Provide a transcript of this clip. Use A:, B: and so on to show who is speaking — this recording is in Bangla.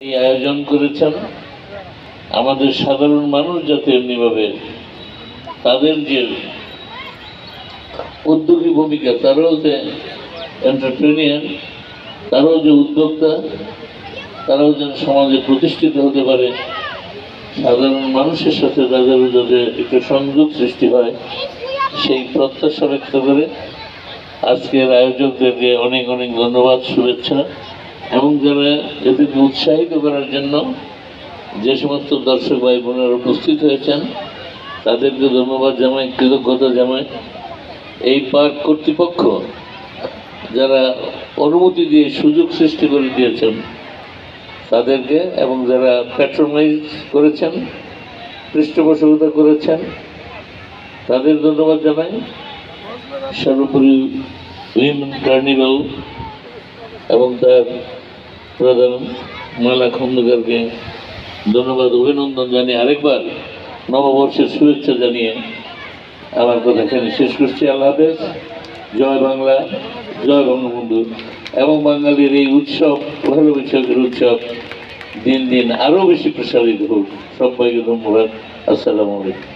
A: এই আয়োজন করেছেন আমাদের সাধারণ মানুষ যাতে এমনিভাবে তাদের যে উদ্যোগী ভূমিকা, তারাও যে এন্টারপ্রেনিয়ার, তারাও যে উদ্যোক্তা, তারাও যেন সমাজে প্রতিষ্ঠিত হতে পারে, সাধারণ মানুষের সাথে তাদেরও যাতে একটা সংযোগ সৃষ্টি হয়, সেই প্রত্যাশা ব্যক্ত করে আজকের আয়োজকদেরকে অনেক অনেক ধন্যবাদ, শুভেচ্ছা। এবং যারা এদেরকে উৎসাহিত করার জন্য যে সমস্ত দর্শক ভাই বোনেরা উপস্থিত হয়েছেন তাদেরকে ধন্যবাদ জানাই, কৃতজ্ঞতা জানাই। এই পার্ক কর্তৃপক্ষ যারা অনুমতি দিয়ে সুযোগ সৃষ্টি করে দিয়েছেন তাদেরকে, এবং যারা প্যাট্রোনাইজ করেছেন, পৃষ্ঠপোষকতা করেছেন, তাদের ধন্যবাদ জানাই। সর্বোপরি উইমেন কার্নিভাল এবং তার প্রধান মালা খন্দকারকে ধন্যবাদ, অভিনন্দন জানিয়ে আরেকবার নববর্ষের শুভেচ্ছা জানিয়ে আমার কথা এখানে শেষ করছি। আল্লাহ হাফেজ। জয় বাংলা, জয় বঙ্গবন্ধু। এবং বাঙালির এই উৎসব, পহেলা বৈশাখের উৎসব দিন দিন আরও বেশি প্রসারিত হোক। সবাইকে ধন্যবাদ। আসসালামু আলাইকুম।